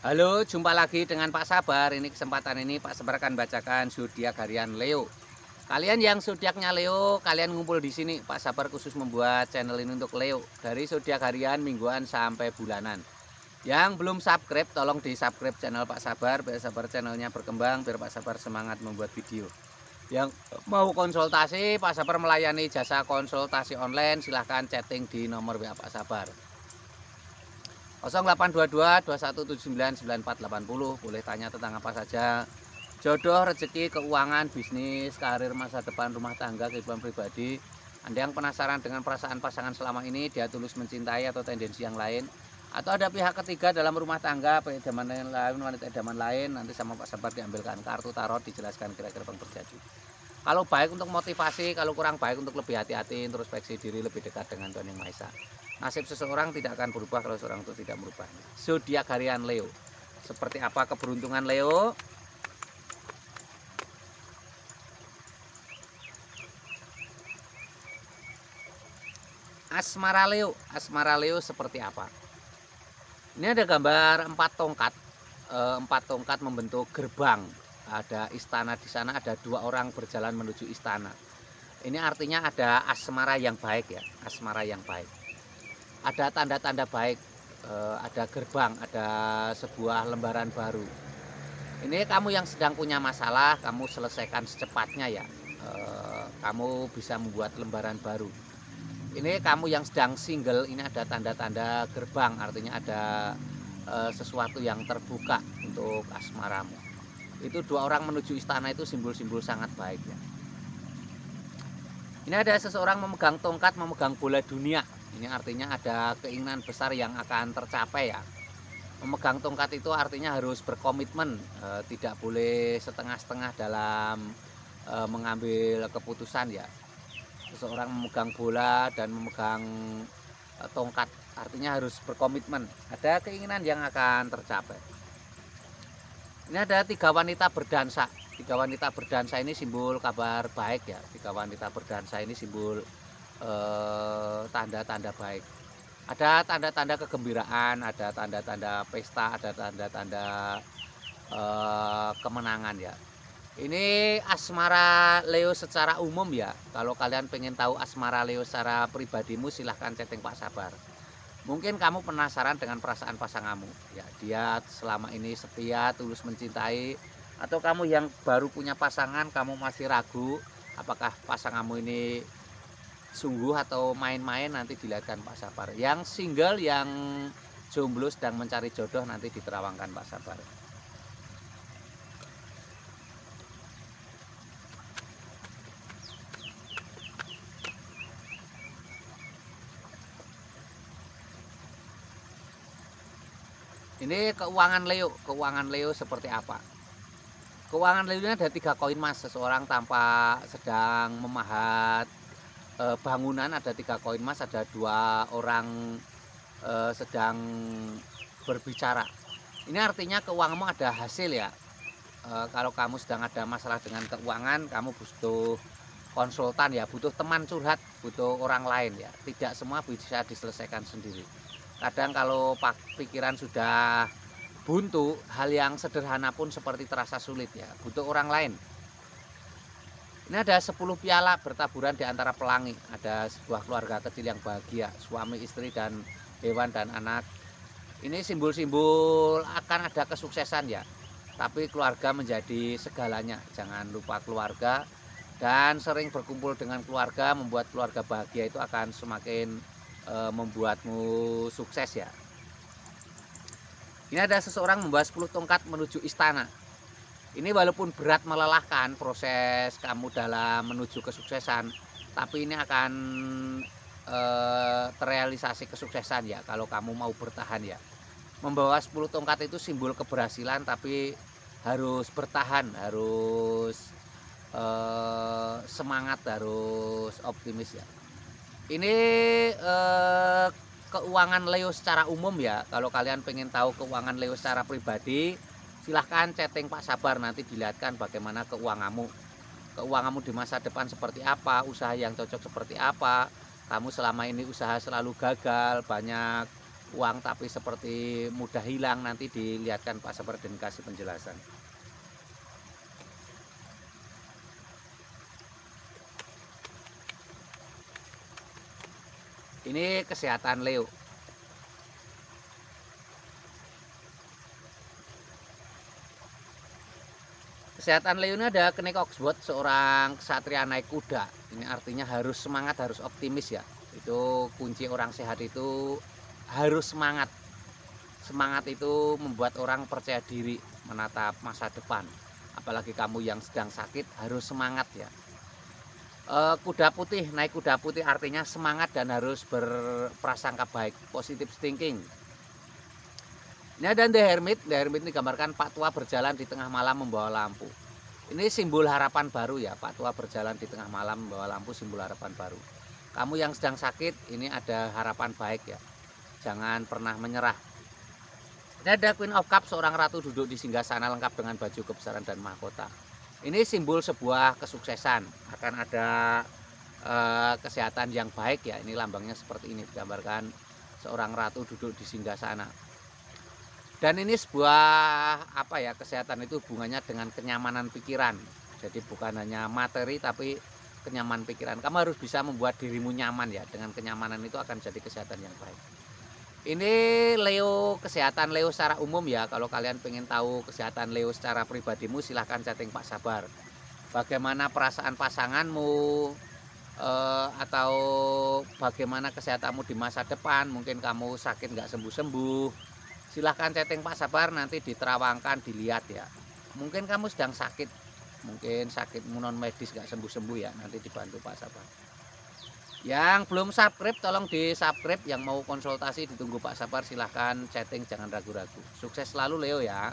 Halo, jumpa lagi dengan Pak Sabar. Ini kesempatan ini Pak Sabar akan bacakan zodiak harian Leo. Kalian yang zodiaknya Leo, kalian ngumpul di sini. Pak Sabar khusus membuat channel ini untuk Leo. Dari zodiak harian, mingguan sampai bulanan. Yang belum subscribe, tolong di-subscribe channel Pak Sabar biar Sabar channelnya berkembang, biar Pak Sabar semangat membuat video. Yang mau konsultasi, Pak Sabar melayani jasa konsultasi online. Silahkan chatting di nomor WA Pak Sabar. 0822 2179 9480. Boleh tanya tentang apa saja. Jodoh, rezeki, keuangan, bisnis, karir, masa depan, rumah tangga, kehidupan pribadi. Anda yang penasaran dengan perasaan pasangan selama ini, dia tulus mencintai atau tendensi yang lain, atau ada pihak ketiga dalam rumah tangga, idaman lain, wanita idaman lain, nanti sama Pak Sabar diambilkan kartu tarot, dijelaskan kira-kira yang terjadi. Kalau baik untuk motivasi, kalau kurang baik untuk lebih hati-hati, introspeksi diri, lebih dekat dengan Tuhan Yang Maha Esa. Nasib seseorang tidak akan berubah kalau seorang itu tidak merubah. Zodiak harian Leo. Seperti apa keberuntungan Leo? Asmara Leo. Asmara Leo seperti apa? Ini ada gambar 4 tongkat. 4 tongkat membentuk gerbang. Ada istana di sana, ada 2 orang berjalan menuju istana. Ini artinya ada asmara yang baik ya, asmara yang baik. Ada tanda-tanda baik, ada gerbang, ada sebuah lembaran baru. Ini kamu yang sedang punya masalah, kamu selesaikan secepatnya ya. Kamu bisa membuat lembaran baru. Ini kamu yang sedang single, ini ada tanda-tanda gerbang, artinya ada sesuatu yang terbuka untuk asmaramu. Itu 2 orang menuju istana itu simbol-simbol sangat baik ya. Ini ada seseorang memegang tongkat, memegang bola dunia. Ini artinya ada keinginan besar yang akan tercapai ya. Memegang tongkat itu artinya harus berkomitmen, tidak boleh setengah-setengah dalam mengambil keputusan ya. Seseorang memegang bola dan memegang tongkat artinya harus berkomitmen. Ada keinginan yang akan tercapai. Ini ada 3 wanita berdansa. 3 wanita berdansa ini simbol kabar baik ya. 3 wanita berdansa ini simbol tanda-tanda baik. Ada tanda-tanda kegembiraan, ada tanda-tanda pesta, ada tanda-tanda kemenangan ya. Ini asmara Leo secara umum ya. Kalau kalian pengen tahu asmara Leo secara pribadimu, silahkan chatting Pak Sabar. Mungkin kamu penasaran dengan perasaan pasanganmu ya, dia selama ini setia, tulus mencintai, atau kamu yang baru punya pasangan, kamu masih ragu apakah pasanganmu ini sungguh atau main-main, nanti dilihatkan Pak Sabar. Yang single, yang jomblo sedang mencari jodoh, nanti diterawangkan Pak Sabar. Ini keuangan Leo seperti apa? Keuangan Leo ini ada 3 koin mas. Seseorang tampak sedang memahat bangunan, ada 3 koin mas, ada 2 orang sedang berbicara. Ini artinya keuanganmu ada hasil ya. Kalau kamu sedang ada masalah dengan keuangan, kamu butuh konsultan ya, butuh teman curhat, butuh orang lain ya. Tidak semua bisa diselesaikan sendiri. Kadang kalau pikiran sudah buntu, hal yang sederhana pun seperti terasa sulit ya, butuh orang lain. Ini ada 10 piala bertaburan di antara pelangi. Ada sebuah keluarga kecil yang bahagia, suami, istri, dan hewan dan anak. Ini simbol-simbol akan ada kesuksesan ya. Tapi keluarga menjadi segalanya. Jangan lupa keluarga, dan sering berkumpul dengan keluarga, membuat keluarga bahagia itu akan semakin membuatmu sukses ya. Ini ada seseorang membawa 10 tongkat menuju istana. Ini walaupun berat, melelahkan proses kamu dalam menuju kesuksesan, tapi ini akan terrealisasi kesuksesan ya kalau kamu mau bertahan ya. Membawa 10 tongkat itu simbol keberhasilan, tapi harus bertahan, harus semangat, harus optimis ya. Ini keuangan Leo secara umum ya. Kalau kalian pengen tahu keuangan Leo secara pribadi, silahkan chatting Pak Sabar, nanti dilihatkan bagaimana keuanganmu. Keuanganmu di masa depan seperti apa, usaha yang cocok seperti apa. Kamu selama ini usaha selalu gagal, banyak uang tapi seperti mudah hilang, nanti dilihatkan Pak Sabar dan kasih penjelasan. Ini kesehatan Leo. Kesehatan Leo ini ada kenik Oxbow, seorang ksatria naik kuda. Ini artinya harus semangat, harus optimis ya. Itu kunci orang sehat itu harus semangat. Semangat itu membuat orang percaya diri menatap masa depan. Apalagi kamu yang sedang sakit harus semangat ya. Kuda putih, naik kuda putih artinya semangat dan harus berprasangka baik, positive thinking. Ini ada The Hermit. The Hermit ini gambarkan Pak Tua berjalan di tengah malam membawa lampu. Ini simbol harapan baru ya, Pak Tua berjalan di tengah malam membawa lampu, simbol harapan baru. Kamu yang sedang sakit, ini ada harapan baik ya. Jangan pernah menyerah. Ini ada Queen of Cups, seorang ratu duduk di singgasana lengkap dengan baju kebesaran dan mahkota. Ini simbol sebuah kesuksesan, akan ada kesehatan yang baik ya. Ini lambangnya seperti ini, digambarkan seorang ratu duduk di singgasana. Dan ini sebuah apa ya, kesehatan itu hubungannya dengan kenyamanan pikiran. Jadi bukan hanya materi tapi kenyamanan pikiran. Kamu harus bisa membuat dirimu nyaman ya. Dengan kenyamanan itu akan jadi kesehatan yang baik. Ini Leo, kesehatan Leo secara umum ya. Kalau kalian pengen tahu kesehatan Leo secara pribadimu, silahkan chatting Pak Sabar. Bagaimana perasaan pasanganmu, atau bagaimana kesehatanmu di masa depan. Mungkin kamu sakit nggak sembuh-sembuh, silahkan chatting Pak Sabar, nanti diterawangkan, dilihat ya. Mungkin kamu sedang sakit, mungkin sakit non medis nggak sembuh-sembuh ya, nanti dibantu Pak Sabar. Yang belum subscribe tolong di subscribe, yang mau konsultasi ditunggu Pak Sabar, silahkan chatting, jangan ragu-ragu. Sukses selalu Leo ya.